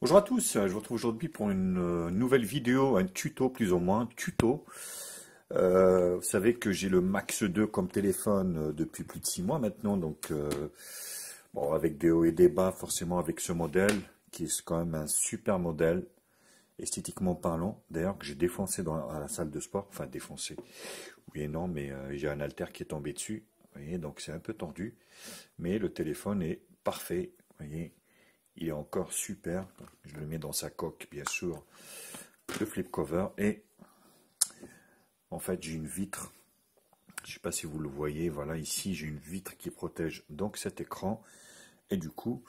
Bonjour à tous, je vous retrouve aujourd'hui pour une nouvelle vidéo, un tuto plus ou moins, tuto. Vous savez que j'ai le Max 2 comme téléphone depuis plus de 6 mois maintenant, donc bon, avec des hauts et des bas forcément avec ce modèle, qui est quand même un super modèle, esthétiquement parlant, d'ailleurs que j'ai défoncé à la salle de sport, enfin défoncé, oui et non, mais j'ai un haltère qui est tombé dessus, vous voyez, donc c'est un peu tordu, mais le téléphone est parfait, vous voyez. Il est encore super. Je le mets dans sa coque, bien sûr, de flip cover. Et en fait, j'ai une vitre. Je ne sais pas si vous le voyez. Voilà, ici, j'ai une vitre qui protège donc cet écran. Et du coup,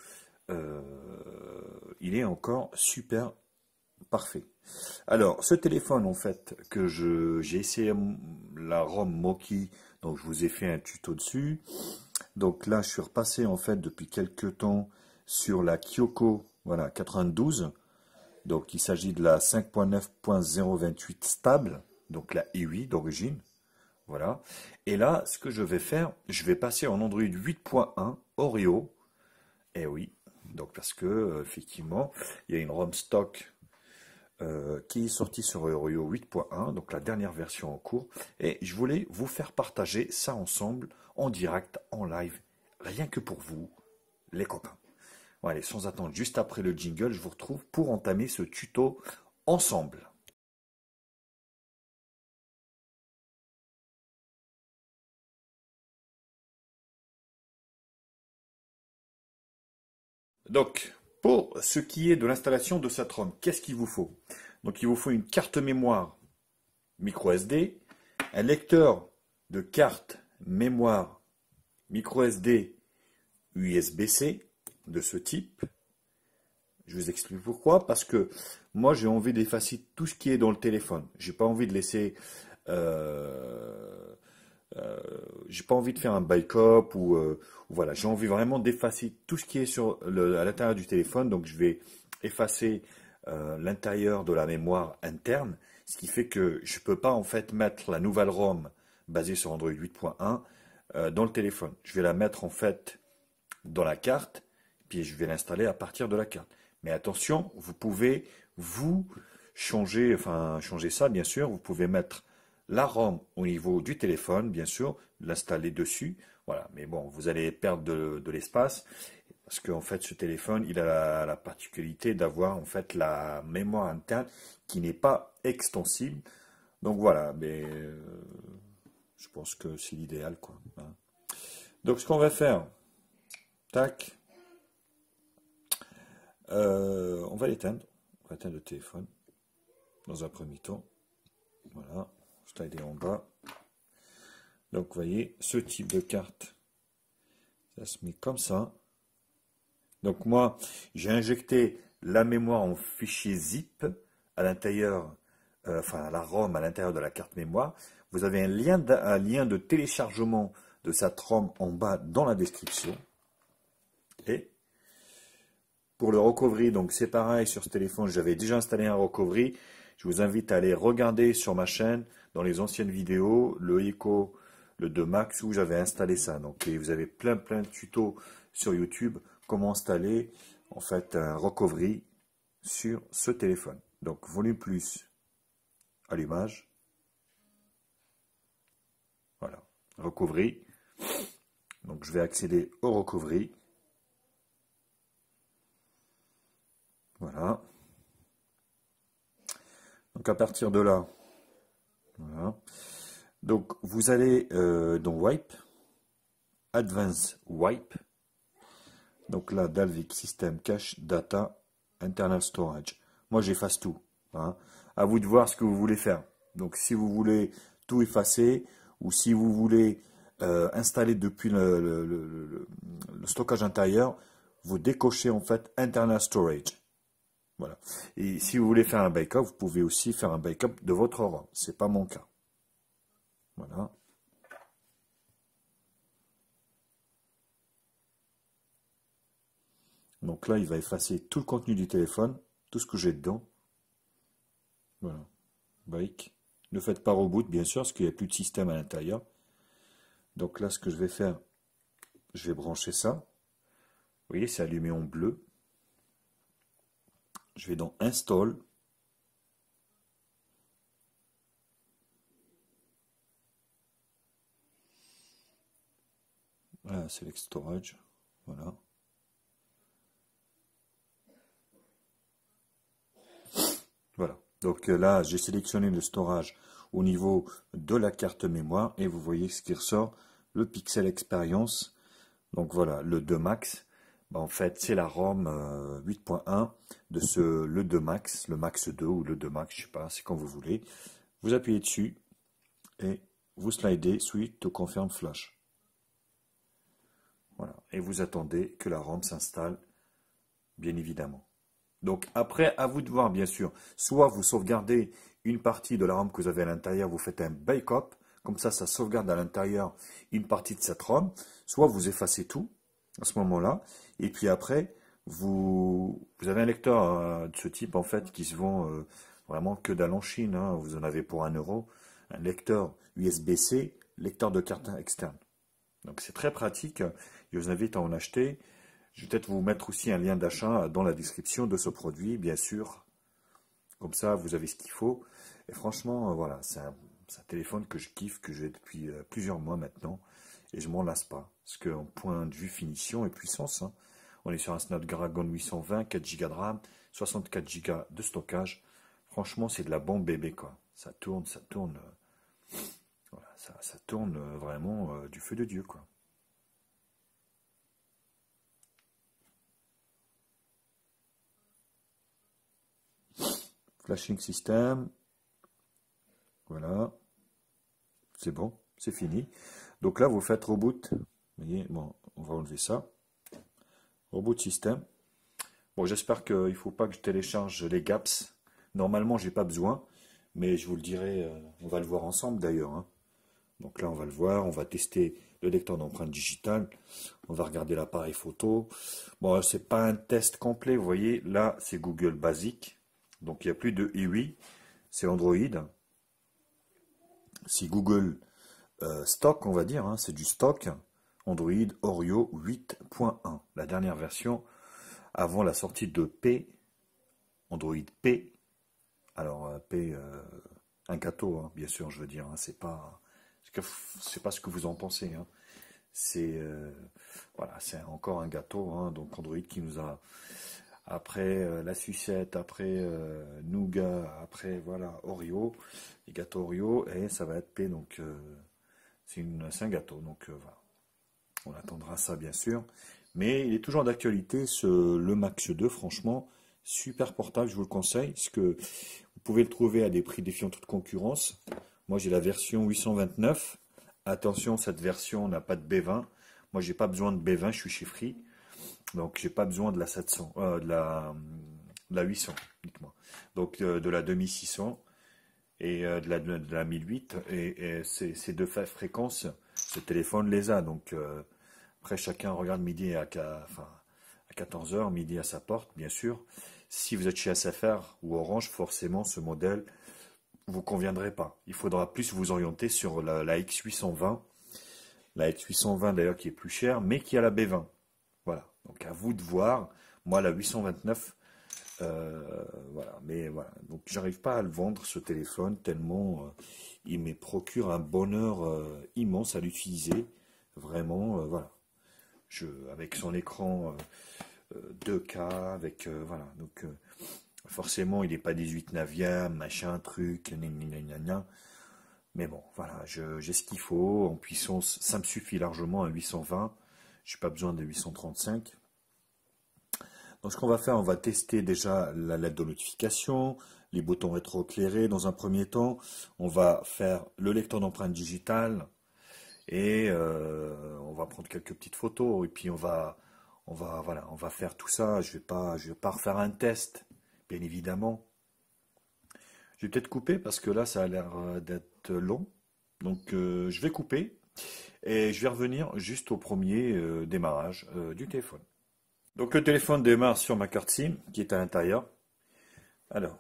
il est encore super parfait. Alors, ce téléphone, en fait, que j'ai essayé la ROM Moki. Donc, je vous ai fait un tuto dessus. Donc là, je suis repassé, en fait, depuis quelques temps sur la Kyoko, voilà, 92. Donc il s'agit de la 5.9.028 stable, donc la i8 d'origine. Voilà. Et là, ce que je vais faire, je vais passer en Android 8.1 Oreo. Eh oui, donc parce que effectivement, il y a une ROM stock qui est sortie sur Oreo 8.1, donc la dernière version en cours. Et je voulais vous faire partager ça ensemble, en direct, en live, rien que pour vous, les copains. Bon, allez, sans attendre, juste après le jingle, je vous retrouve pour entamer ce tuto ensemble. Donc, pour ce qui est de l'installation de cette ROM, qu'est-ce qu'il vous faut? Donc, il vous faut une carte mémoire micro SD, un lecteur de carte mémoire micro SD USB-C de ce type. Je vous explique pourquoi. Parce que moi, j'ai envie d'effacer tout ce qui est dans le téléphone. J'ai pas envie de laisser... j'ai pas envie de faire un backup ou voilà, j'ai envie vraiment d'effacer tout ce qui est à l'intérieur du téléphone. Donc, je vais effacer l'intérieur de la mémoire interne, ce qui fait que je peux pas en fait mettre la nouvelle ROM basée sur Android 8.1 dans le téléphone. Je vais la mettre en fait dans la carte, puis je vais l'installer à partir de la carte. Mais attention, vous pouvez vous changer ça bien sûr. Vous pouvez mettre la ROM au niveau du téléphone, bien sûr, l'installer dessus. Voilà, mais bon, vous allez perdre de l'espace parce qu'en fait, ce téléphone, il a la particularité d'avoir en fait la mémoire interne qui n'est pas extensible. Donc voilà, mais je pense que c'est l'idéal, quoi, hein. Donc ce qu'on va faire, tac. On va l'éteindre. On va éteindre le téléphone dans un premier temps. Voilà. Slider en bas. Donc, vous voyez, ce type de carte, ça se met comme ça. Donc, moi, j'ai injecté la mémoire en fichier zip à l'intérieur, enfin, la ROM à l'intérieur de la carte mémoire. Vous avez un lien de téléchargement de cette ROM en bas dans la description. Et pour le recovery, donc c'est pareil sur ce téléphone, j'avais déjà installé un recovery. Je vous invite à aller regarder sur ma chaîne, dans les anciennes vidéos, le Echo, le 2 Max, où j'avais installé ça. Donc et vous avez plein de tutos sur YouTube, comment installer en fait un recovery sur ce téléphone. Donc volume plus, allumage, voilà, recovery. Donc je vais accéder au recovery. Voilà. Donc à partir de là, voilà. Donc vous allez dans Wipe, Advanced Wipe. Donc là, Dalvik System Cache Data Internal Storage. Moi j'efface tout, hein. À vous de voir ce que vous voulez faire. Donc si vous voulez tout effacer ou si vous voulez installer depuis le stockage intérieur, vous décochez en fait Internal Storage. Voilà. Et si vous voulez faire un backup, vous pouvez aussi faire un backup de votre ROM. Ce n'est pas mon cas. Voilà. Donc là, il va effacer tout le contenu du téléphone, tout ce que j'ai dedans. Voilà. Bike. Ne faites pas reboot, bien sûr, parce qu'il n'y a plus de système à l'intérieur. Donc là, ce que je vais faire, je vais brancher ça. Vous voyez, c'est allumé en bleu. Je vais dans Install. Voilà, Select Storage. Voilà. Voilà. Donc là, j'ai sélectionné le storage au niveau de la carte mémoire et vous voyez ce qui ressort, le Pixel Experience. Donc voilà, le 2 Max. Ben, en fait, c'est la ROM 8.1 de le 2 Max, le Max 2 ou le 2 Max, je sais pas, c'est quand vous voulez. Vous appuyez dessus et vous slidez Switch to Confirm Flash. Voilà. Et vous attendez que la ROM s'installe, bien évidemment. Donc après, à vous de voir, bien sûr. Soit vous sauvegardez une partie de la ROM que vous avez à l'intérieur, vous faites un backup, comme ça sauvegarde à l'intérieur une partie de cette ROM. Soit vous effacez tout à ce moment-là, et puis après, vous avez un lecteur de ce type, en fait, qui se vend vraiment que dalle en Chine, hein. Vous en avez pour 1 euro. Un lecteur USB-C, lecteur de carte externe. Donc c'est très pratique. Je vous invite à en acheter. Je vais peut-être vous mettre aussi un lien d'achat dans la description de ce produit, bien sûr. Comme ça, vous avez ce qu'il faut. Et franchement, voilà, c'est un téléphone que je kiffe, que j'ai depuis plusieurs mois maintenant. Et je m'en lasse pas. Parce qu'en point de vue finition et puissance, hein, on est sur un Snapdragon 820, 4 Go de RAM, 64 Go de stockage. Franchement, c'est de la bombe bébé, quoi. Ça tourne, voilà, ça tourne vraiment du feu de Dieu, quoi. Flashing system. Voilà. C'est bon, c'est fini. Donc là, vous faites reboot. Vous voyez, bon, on va enlever ça. Reboot system. Bon, j'espère qu'il ne faut pas que je télécharge les gaps. Normalement, j'ai pas besoin. Mais je vous le dirai, on va le voir ensemble d'ailleurs, hein. Donc là, on va le voir. On va tester le lecteur d'empreintes digitales. On va regarder l'appareil photo. Bon, c'est pas un test complet. Vous voyez, là, c'est Google basique. Donc il n'y a plus de UI. C'est Android. Si Google stock, on va dire, hein, c'est du stock. Android Oreo 8.1, la dernière version avant la sortie de P, Android P. Alors P, un gâteau, hein, bien sûr, je veux dire, hein, c'est pas ce que vous en pensez, hein. C'est voilà, c'est encore un gâteau, hein, donc Android qui nous a après la sucette, après nougat, après voilà Oreo, les gâteaux Oreo et ça va être P, donc c'est un gâteau, donc voilà. On attendra ça bien sûr. Mais il est toujours d'actualité, le Max 2, franchement, super portable, je vous le conseille, parce que vous pouvez le trouver à des prix défiant toute concurrence. Moi j'ai la version 829. Attention, cette version n'a pas de B20. Moi j'ai pas besoin de B20, je suis chez Free. Donc j'ai pas besoin de la 700, de la 800, dites-moi. Donc de la 2600 et de la 1008. Et ces deux fréquences, ce téléphone les a. Donc après, chacun regarde midi à 14 heures, midi à sa porte, bien sûr. Si vous êtes chez SFR ou Orange, forcément, ce modèle vous conviendrait pas. Il faudra plus vous orienter sur la X820. La X820, d'ailleurs, qui est plus chère, mais qui a la B20. Voilà. Donc, à vous de voir. Moi, la 829, voilà. Mais voilà. Donc, j'arrive pas à le vendre, ce téléphone, tellement il me procure un bonheur immense à l'utiliser. Vraiment, voilà. Avec son écran 2K, avec voilà, donc forcément il n'est pas 18 neuvième, machin, truc, gna. Mais bon, voilà, j'ai ce qu'il faut, en puissance, ça me suffit largement à 820, j'ai pas besoin de 835. Donc ce qu'on va faire, on va tester déjà la lettre de notification, les boutons rétroéclairés dans un premier temps, on va faire le lecteur d'empreintes digitales, et on va prendre quelques petites photos et puis voilà, on va faire tout ça. Je vais pas refaire un test, bien évidemment. Je vais peut-être couper parce que là, ça a l'air d'être long. Donc, je vais couper et je vais revenir juste au premier démarrage du téléphone. Donc, le téléphone démarre sur ma carte SIM qui est à l'intérieur. Alors,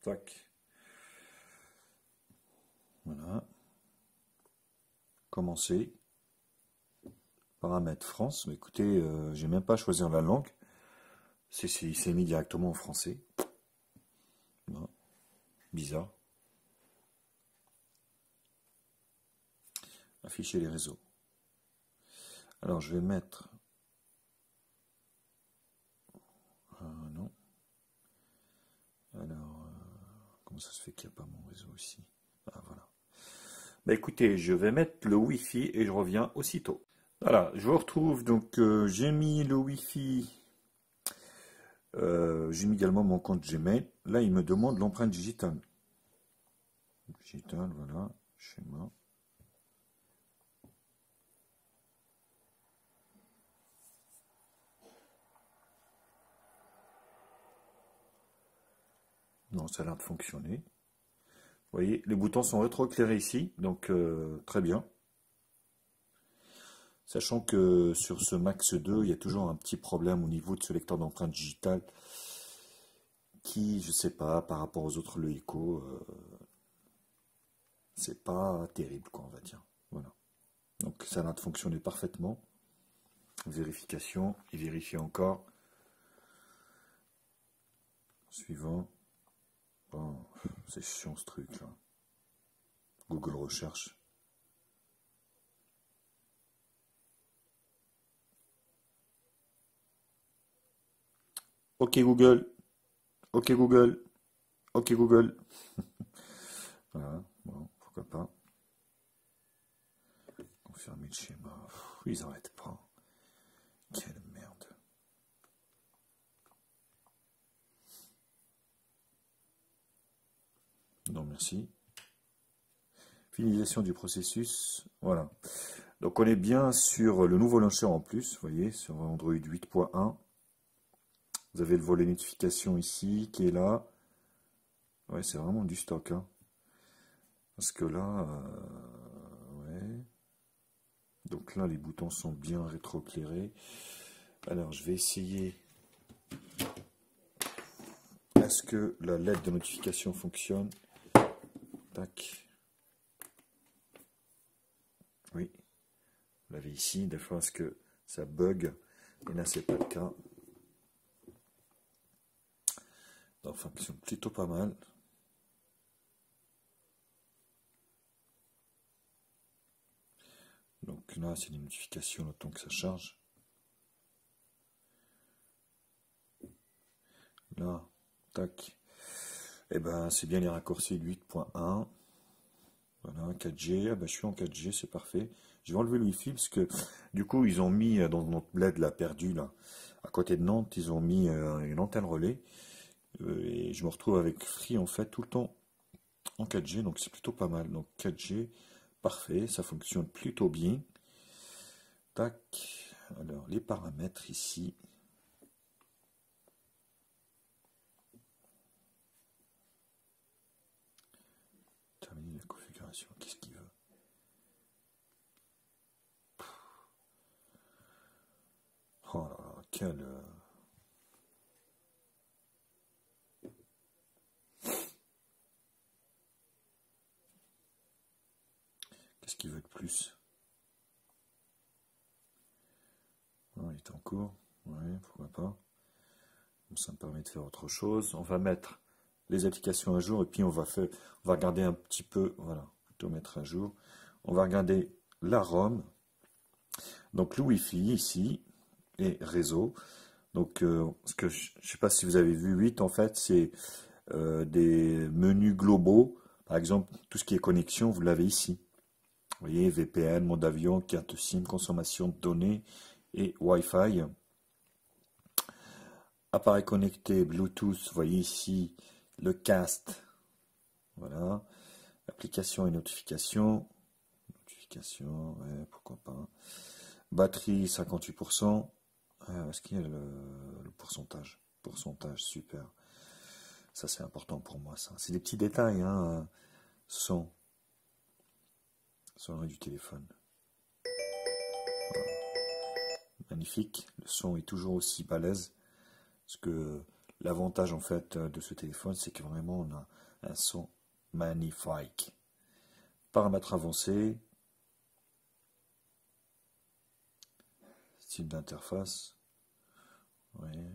tac. Voilà. commencer. Paramètres France. Mais écoutez, j'ai même pas à choisir la langue. C'est mis directement en français. Non. Bizarre. Afficher les réseaux. Alors je vais mettre... non. Alors, comment ça se fait qu'il n'y a pas mon réseau ici? Ah voilà. Bah écoutez, je vais mettre le Wi-Fi et je reviens aussitôt. Voilà, je vous retrouve. Donc j'ai mis le Wi-Fi. J'ai mis également mon compte Gmail. Là, il me demande l'empreinte digitale. Digitale, voilà, schéma. Non, ça a l'air de fonctionner. Vous voyez, les boutons sont rétroéclairés ici, donc très bien. Sachant que sur ce Max 2, il y a toujours un petit problème au niveau de ce lecteur d'empreinte digitale qui, je sais pas, par rapport aux autres le Echo, c'est pas terrible, quoi, on va dire. Voilà. Donc ça a l'air de fonctionner parfaitement. Vérification, et vérifier encore. Suivant. Bon, c'est chiant ce truc là. Google Recherche. Ok Google. Ok Google. Ok Google. Voilà, bon, pourquoi pas. Confirmer le schéma. Ils n'arrêtent pas. Quelle merde. Non, merci. Finalisation du processus. Voilà. Donc on est bien sur le nouveau launcher en plus, vous voyez, sur Android 8.1. Vous avez le volet notification ici qui est là. Ouais, c'est vraiment du stock. Hein. Parce que là, ouais. Donc là, les boutons sont bien rétroéclairés. Alors, je vais essayer. Est-ce que la LED de notification fonctionne? Tac. Oui. Vous l'avez ici. Des fois, est-ce que ça bug? Et là, c'est pas le cas. Ça fonctionne plutôt pas mal. Donc là, c'est les notifications, le temps que ça charge. Là, tac. Et ben, c'est bien les raccourcis de 8.1. Voilà, 4G. Ah ben, je suis en 4G, c'est parfait. Je vais enlever le Wi-Fi parce que du coup, ils ont mis dans notre bled là, perdu là, à côté de Nantes, ils ont mis une antenne relais. Et je me retrouve avec Free en fait tout le temps en 4G, donc c'est plutôt pas mal. Donc 4G, parfait, ça fonctionne plutôt bien. Tac. Alors, les paramètres ici. Terminer la configuration. Qu'est-ce qu'il veut? Oh là là, quel... Qu'est-ce qu'il veut de plus? Oh, il est en cours. Ouais, pourquoi pas. Ça me permet de faire autre chose. On va mettre les applications à jour et puis on va regarder un petit peu, voilà, tout mettre à jour. On va regarder la ROM, donc le Wi-Fi ici et réseau. Donc, ce que je ne sais pas si vous avez vu, 8 en fait, c'est des menus globaux. Par exemple, tout ce qui est connexion, vous l'avez ici. Vous voyez, VPN, mode avion, carte SIM, consommation de données et Wi-Fi. Appareil connecté, Bluetooth, vous voyez ici le cast. Voilà. Application et notification. Notification, ouais, pourquoi pas. Batterie, 58%. Est-ce qu'il y a le pourcentage? Pourcentage, super. Ça, c'est important pour moi, ça. C'est des petits détails, hein. Son. Sonnerie du téléphone. Voilà. Magnifique. Le son est toujours aussi balèze. Parce que l'avantage, en fait, de ce téléphone, c'est que vraiment, on a un son magnifique. Paramètres avancés. style d'interface. Ouais.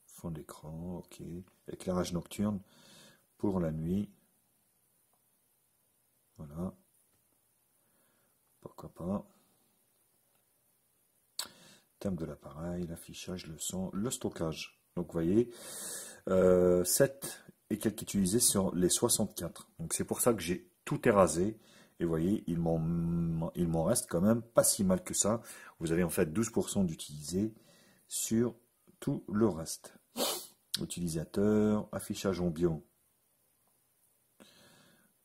Fond d'écran, ok. Éclairage nocturne pour la nuit. Voilà. Pourquoi pas. Thème de l'appareil, l'affichage, le son, le stockage. Donc vous voyez, 7 et quelques utilisés sur les 64. Donc c'est pour ça que j'ai tout érasé. Et vous voyez, il m'en reste quand même pas si mal que ça. Vous avez en fait 12% d'utilisés sur tout le reste. Utilisateur, affichage ambiant.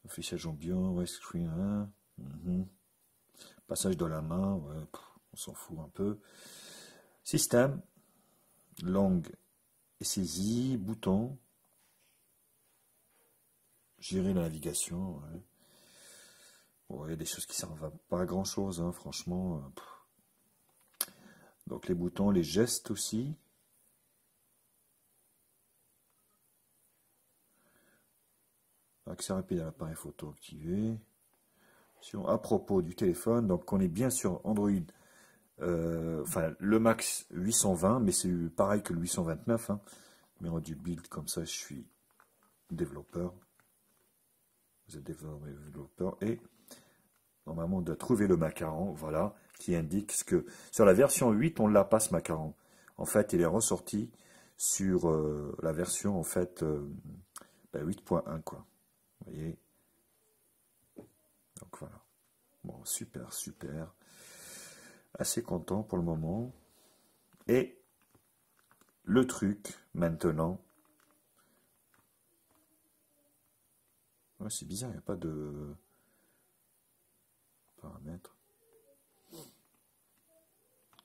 Affichage ambiant, widescreen, hein. Passage de la main, ouais, on s'en fout un peu. Système, langue et saisie, bouton. Gérer la navigation, ouais. Bon, il y a des choses qui servent pas à grand chose, hein, franchement. Donc les boutons, les gestes aussi. Accès rapide à l'appareil photo activé. À propos du téléphone, donc on est bien sur Android, enfin le max 820, mais c'est pareil que le 829. Hein. Numéro du build, comme ça je suis développeur. Vous êtes développeur et normalement on doit trouver le macaron, voilà, qui indique ce que sur la version 8 on l'a pas ce macaron. En fait il est ressorti sur la version en fait 8.1 quoi. Vous voyez. Donc voilà. Bon, super, super. Assez content pour le moment. Et le truc, maintenant. Ouais, c'est bizarre, il n'y a pas de paramètres.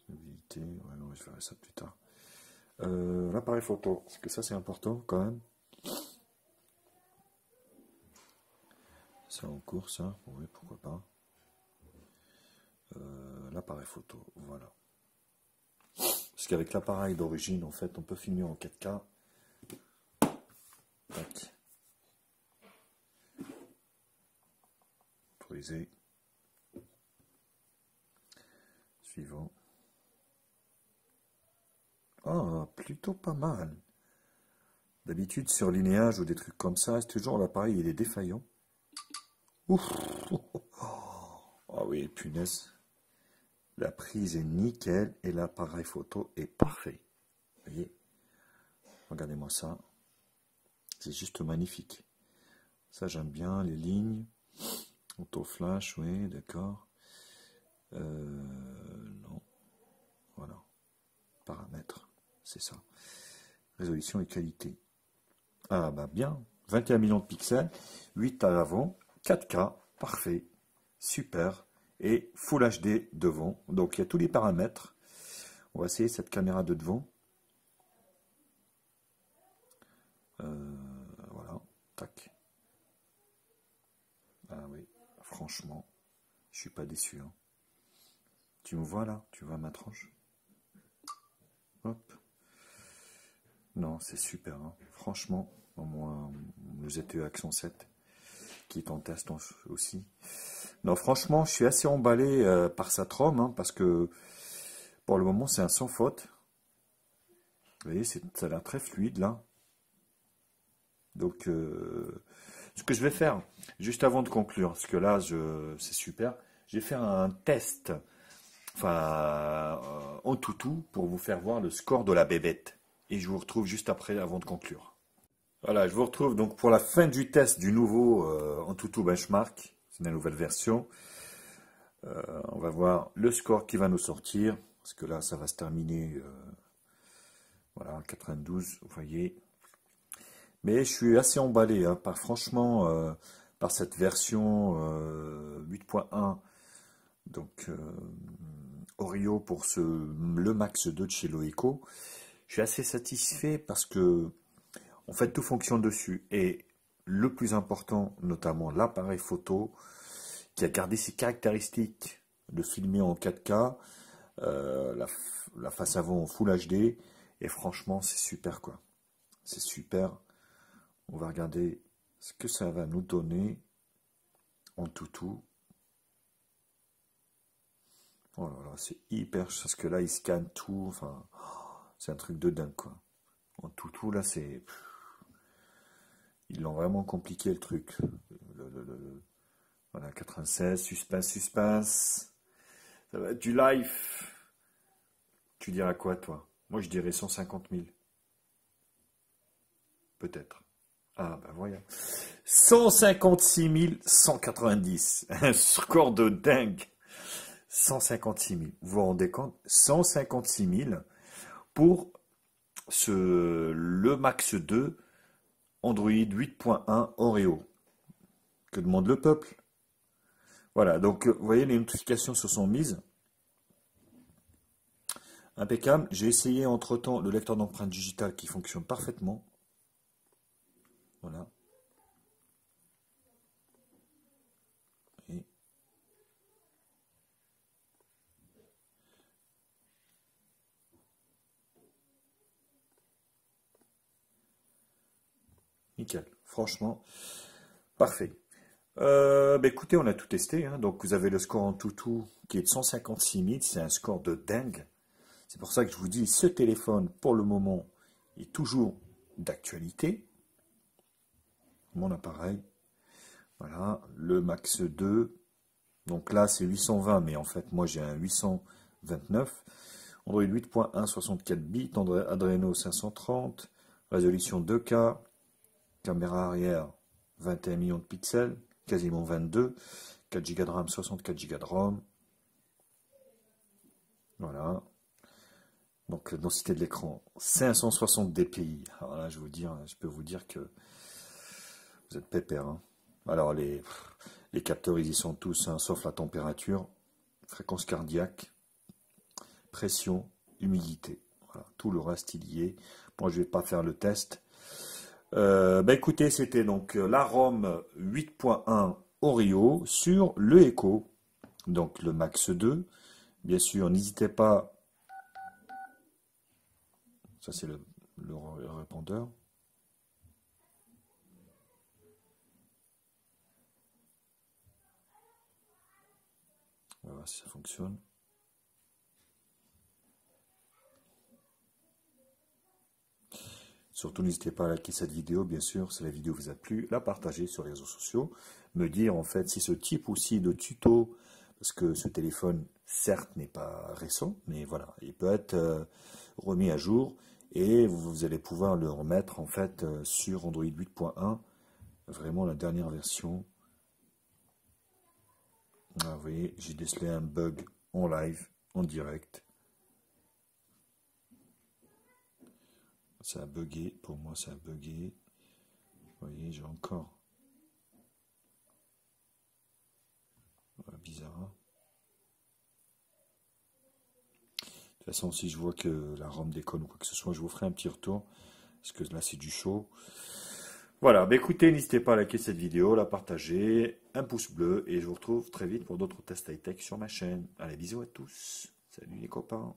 Mobilité, ouais, non, je verrai ça plus tard. L'appareil photo, parce que ça c'est important quand même. C'est en cours ça, oui, pourquoi pas. L'appareil photo, voilà. Parce qu'avec l'appareil d'origine, en fait, on peut filmer en 4K. Tac. Autorisé. Suivant. Ah, plutôt pas mal. D'habitude, sur Linéage ou des trucs comme ça, c'est toujours l'appareil, il est défaillant. Ouf. Ah oui, punaise. La prise est nickel et l'appareil photo est parfait. Vous voyez? Regardez-moi ça. C'est juste magnifique. Ça, j'aime bien. Les lignes. Auto-flash, oui, d'accord. Non. Voilà. Paramètres. C'est ça. Résolution et qualité. Ah, bah bien. 21 millions de pixels. 8 à l'avant. 4K. Parfait. Super. Et Full HD devant. Donc, il y a tous les paramètres. On va essayer cette caméra de devant. Voilà. Tac. Ah oui. Franchement, je suis pas déçu. Hein. Tu me vois là? Tu vois ma tranche? Hop. Non, c'est super. Hein. Franchement, au moins, le ZTE Action 7 qui est en test aussi. Non, franchement, je suis assez emballé par cette ROM hein, parce que pour le moment, c'est un sans faute. Vous voyez, ça a l'air très fluide là. Donc, ce que je vais faire, juste avant de conclure, parce que là, c'est super, je vais faire un test, enfin, en toutou, pour vous faire voir le score de la bébête. Et je vous retrouve juste après, avant de conclure. Voilà, je vous retrouve donc pour la fin du test du nouveau en toutou benchmark. C'est la nouvelle version. On va voir le score qui va nous sortir, parce que là, ça va se terminer, voilà, 92, vous voyez. Mais je suis assez emballé, hein, franchement, par cette version 8.1, donc Oreo pour le Max 2 de chez Loeco. Je suis assez satisfait parce que, en fait, tout fonctionne dessus. Et le plus important, notamment l'appareil photo, qui a gardé ses caractéristiques de filmer en 4K, la face avant en Full HD, et franchement, c'est super, quoi. C'est super. On va regarder ce que ça va nous donner en toutou. Oh là là, c'est hyper, parce que là, il scanne tout, enfin, c'est un truc de dingue, quoi. En tout, là, c'est... Ils l'ont vraiment compliqué, le truc. Voilà, 96, suspense. Ça va être du live. Tu diras quoi, toi? Moi, je dirais 150 000. Peut-être. Ah, ben voyons. 156 190. Un score de dingue. 156 000. Vous vous rendez compte? 156 000 pour le Max 2 Android 8.1 Oreo. Que demande le peuple? Voilà, donc vous voyez, les notifications se sont mises. Impeccable. J'ai essayé entre-temps le lecteur d'empreintes digitales qui fonctionne parfaitement. Voilà. Et nickel. Franchement, parfait. Bah écoutez, on a tout testé, hein. Donc vous avez le score en tout qui est de 156 000. C'est un score de dingue. C'est pour ça que je vous dis, ce téléphone, pour le moment, est toujours d'actualité. Mon appareil. Voilà, le Max 2. Donc là, c'est 820, mais en fait, moi, j'ai un 829. Android 8.1, 64 bits. Adreno 530. Résolution 2K. Caméra arrière, 21 millions de pixels. Quasiment 22. 4 Go de RAM, 64 Go de ROM. Voilà. Donc, densité de l'écran, 560 dpi. Alors là, je peux vous dire que vous êtes pépère, hein. Alors, les capteurs, ils y sont tous, hein, sauf la température, fréquence cardiaque, pression, humidité. Voilà, tout le reste, il y est. Moi, je ne vais pas faire le test. Bah, écoutez, c'était donc la ROM 8.1 Oreo sur le Echo, donc le Max 2. Bien sûr, n'hésitez pas. Ça, c'est le répondeur. On va voir si ça fonctionne. Surtout, n'hésitez pas à liker cette vidéo, bien sûr, si la vidéo vous a plu, la partager sur les réseaux sociaux, me dire en fait si ce type aussi de tuto, parce que ce téléphone, certes, n'est pas récent, mais voilà, il peut être remis à jour et vous allez pouvoir le remettre en fait sur Android 8.1, vraiment la dernière version. Ah, vous voyez, j'ai décelé un bug en live, en direct. Ça a bugué, pour moi ça a bugué. Vous voyez, j'ai encore. Voilà, bizarre. Hein. De toute façon, si je vois que la ROM déconne ou quoi que ce soit, je vous ferai un petit retour. Parce que là, c'est du chaud. Voilà, bah écoutez, n'hésitez pas à liker cette vidéo, la partager, un pouce bleu. Et je vous retrouve très vite pour d'autres tests high-tech sur ma chaîne. Allez, bisous à tous. Salut les copains.